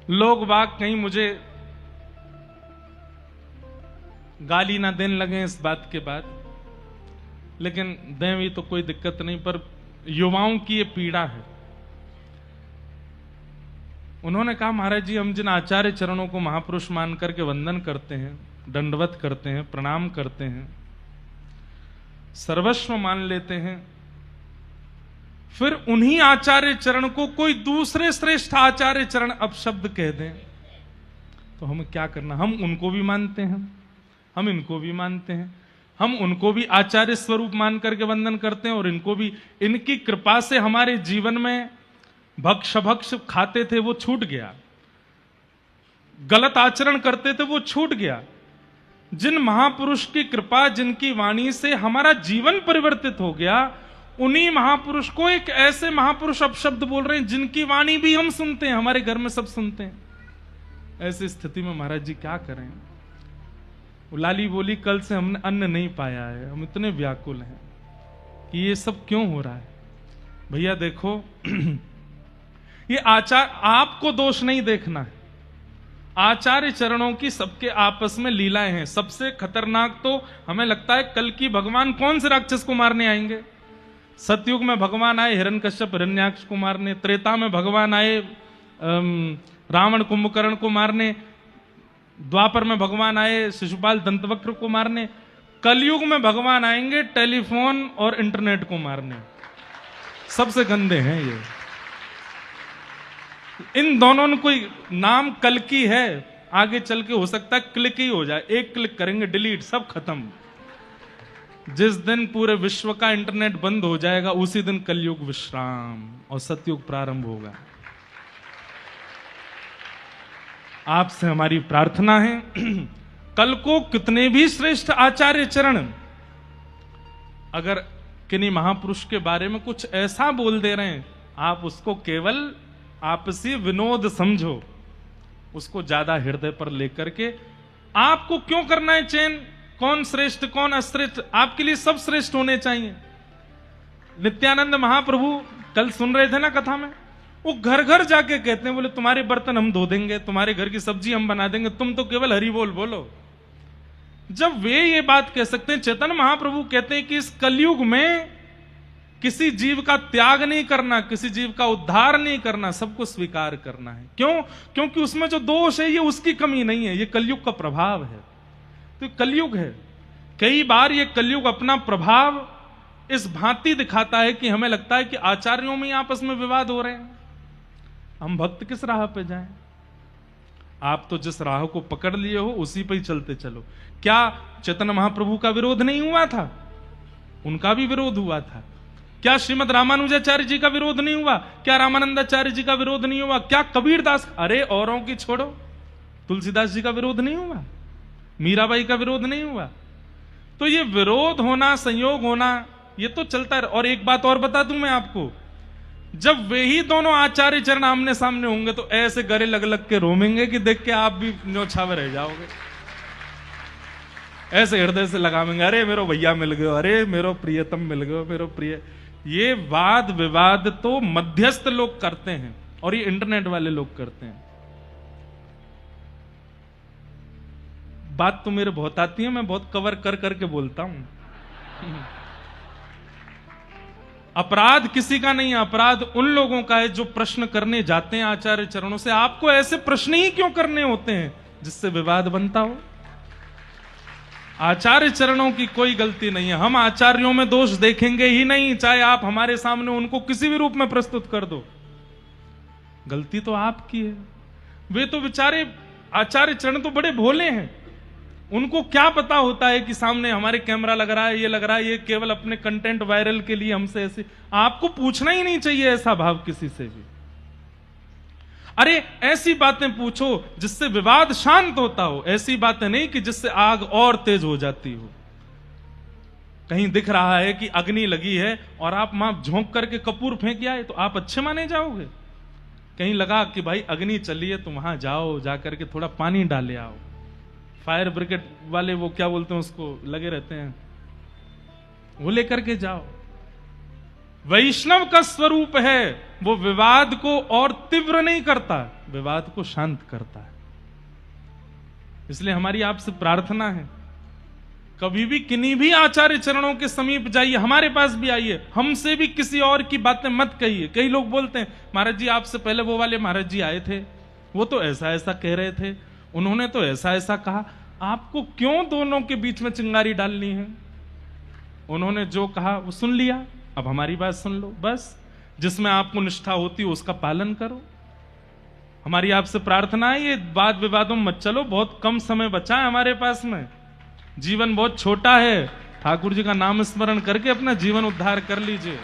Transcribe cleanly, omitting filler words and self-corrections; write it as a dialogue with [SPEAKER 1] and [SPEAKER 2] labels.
[SPEAKER 1] लोग बाग कहीं मुझे गाली ना देने लगे इस बात के बाद, लेकिन दें भी तो कोई दिक्कत नहीं, पर युवाओं की ये पीड़ा है। उन्होंने कहा महाराज जी, हम जिन आचार्य चरणों को महापुरुष मान करके वंदन करते हैं, दंडवत करते हैं, प्रणाम करते हैं, सर्वस्व मान लेते हैं, फिर उन्हीं आचार्य चरण को कोई दूसरे श्रेष्ठ आचार्य चरण अपशब्द कह दें तो हमें क्या करना? हम उनको भी मानते हैं, हम इनको भी मानते हैं, हम उनको भी आचार्य स्वरूप मान करके वंदन करते हैं और इनको भी। इनकी कृपा से हमारे जीवन में भक्ष भक्ष खाते थे वो छूट गया, गलत आचरण करते थे वो छूट गया। जिन महापुरुष की कृपा, जिनकी वाणी से हमारा जीवन परिवर्तित हो गया, उन्हीं महापुरुष को एक ऐसे महापुरुष अपशब्द बोल रहे हैं जिनकी वाणी भी हम सुनते हैं, हमारे घर में सब सुनते हैं। ऐसी स्थिति में महाराज जी क्या करें? लाली बोली, कल से हमने अन्न नहीं पाया है, हम इतने व्याकुल हैं कि ये सब क्यों हो रहा है। भैया देखो, ये आपको दोष नहीं देखना है, आचार्य चरणों की सबके आपस में लीलाएं हैं। सबसे खतरनाक तो हमें लगता है कल की भगवान कौन से राक्षस को मारने आएंगे। सतयुग में भगवान आए हिरण्यकश्यप हिरण्याक्ष को मारने, त्रेता में भगवान आए रावण कुंभकर्ण को मारने, द्वापर में भगवान आए शिशुपाल दंतवक्र को मारने, कलयुग में भगवान आएंगे टेलीफोन और इंटरनेट को मारने। सबसे गंदे हैं ये। इन दोनों ने कोई नाम कल की है, आगे चल के हो सकता है क्लिक ही हो जाए, एक क्लिक करेंगे डिलीट, सब खत्म। जिस दिन पूरे विश्व का इंटरनेट बंद हो जाएगा उसी दिन कलयुग विश्राम और सतयुग प्रारंभ होगा। आपसे हमारी प्रार्थना है, कल को कितने भी श्रेष्ठ आचार्य चरण अगर किन्हीं महापुरुष के बारे में कुछ ऐसा बोल दे रहे हैं, आप उसको केवल आपसी विनोद समझो, उसको ज्यादा हृदय पर लेकर के आपको क्यों करना है चयन, कौन श्रेष्ठ कौन अश्रेष्ठ? आपके लिए सब श्रेष्ठ होने चाहिए। नित्यानंद महाप्रभु कल सुन रहे थे ना कथा में, वो घर घर जाके कहते हैं, बोले तुम्हारे बर्तन हम धो देंगे, तुम्हारे घर की सब्जी हम बना देंगे, तुम तो केवल हरि बोल बोलो। जब वे ये बात कह सकते हैं, चैतन्य महाप्रभु कहते हैं कि इस कलयुग में किसी जीव का त्याग नहीं करना, किसी जीव का उद्धार नहीं करना, सबको स्वीकार करना है। क्यों? क्योंकि उसमें जो दोष है ये उसकी कमी नहीं है, ये कलयुग का प्रभाव है। तो कलयुग है, कई बार ये कलयुग अपना प्रभाव इस भांति दिखाता है कि हमें लगता है कि आचार्यों में आपस में विवाद हो रहे हैं, हम भक्त किस राह पे जाएं? आप तो जिस राह को पकड़ लिए हो उसी पे ही चलते चलो। क्या चैतन्य महाप्रभु का विरोध नहीं हुआ था? उनका भी विरोध हुआ था। क्या श्रीमद रामानुजाचार्य जी का विरोध नहीं हुआ? क्या रामानंदाचार्य जी का विरोध नहीं हुआ? क्या कबीरदास, अरे औरों की छोड़ो, तुलसीदास जी का विरोध नहीं हुआ? मीराबाई का विरोध नहीं हुआ? तो ये विरोध होना, संयोग होना, ये तो चलता है। और एक बात और बता दूं मैं आपको, जब वे ही दोनों आचार्य चरण आमने सामने होंगे तो ऐसे गले लग लग के रोमेंगे कि देख के आप भी न्योछावे रह जाओगे। ऐसे हृदय से लगावेंगे, अरे मेरो भैया मिल गयो, अरे मेरो प्रियतम मिल गयो, मेरो प्रिय। ये वाद विवाद तो मध्यस्थ लोग करते हैं और ये इंटरनेट वाले लोग करते हैं। बात तो मेरे बहुत आती है, मैं बहुत कवर कर करके बोलता हूं। अपराध किसी का नहीं है, अपराध उन लोगों का है जो प्रश्न करने जाते हैं आचार्य चरणों से। आपको ऐसे प्रश्न ही क्यों करने होते हैं जिससे विवाद बनता हो? आचार्य चरणों की कोई गलती नहीं है, हम आचार्यों में दोष देखेंगे ही नहीं, चाहे आप हमारे सामने उनको किसी भी रूप में प्रस्तुत कर दो। गलती तो आपकी है। वे तो बेचारे आचार्य चरण तो बड़े भोले हैं, उनको क्या पता होता है कि सामने हमारे कैमरा लग रहा है, ये लग रहा है, ये केवल अपने कंटेंट वायरल के लिए हमसे ऐसे। आपको पूछना ही नहीं चाहिए ऐसा भाव किसी से भी। अरे ऐसी बातें पूछो जिससे विवाद शांत होता हो, ऐसी बातें नहीं कि जिससे आग और तेज हो जाती हो। कहीं दिख रहा है कि अग्नि लगी है और आप वहां झोंक करके कपूर फेंक आए तो आप अच्छे माने जाओगे? कहीं लगा कि भाई अग्नि चली है तो वहां जाओ, जाकर के थोड़ा पानी डाले आओ। फायर ब्रिगेड वाले वो क्या बोलते हैं उसको, लगे रहते हैं, वो लेकर के जाओ। वैष्णव का स्वरूप है वो विवाद को और तीव्र नहीं करता, विवाद को शांत करता है। इसलिए हमारी आपसे प्रार्थना है, कभी भी किन्हीं भी आचार्य चरणों के समीप जाइए, हमारे पास भी आइए, हमसे भी किसी और की बातें मत कहिए। कई लोग बोलते हैं महाराज जी आपसे पहले वो वाले महाराज जी आए थे, वो तो ऐसा ऐसा कह रहे थे, उन्होंने तो ऐसा ऐसा कहा। आपको क्यों दोनों के बीच में चिंगारी डालनी है? उन्होंने जो कहा वो सुन लिया, अब हमारी बात सुन लो, बस जिसमें आपको निष्ठा होती है उसका पालन करो। हमारी आपसे प्रार्थना है ये वाद विवादों में मत चलो, बहुत कम समय बचा है हमारे पास में, जीवन बहुत छोटा है। ठाकुर जी का नाम स्मरण करके अपना जीवन उद्धार कर लीजिए।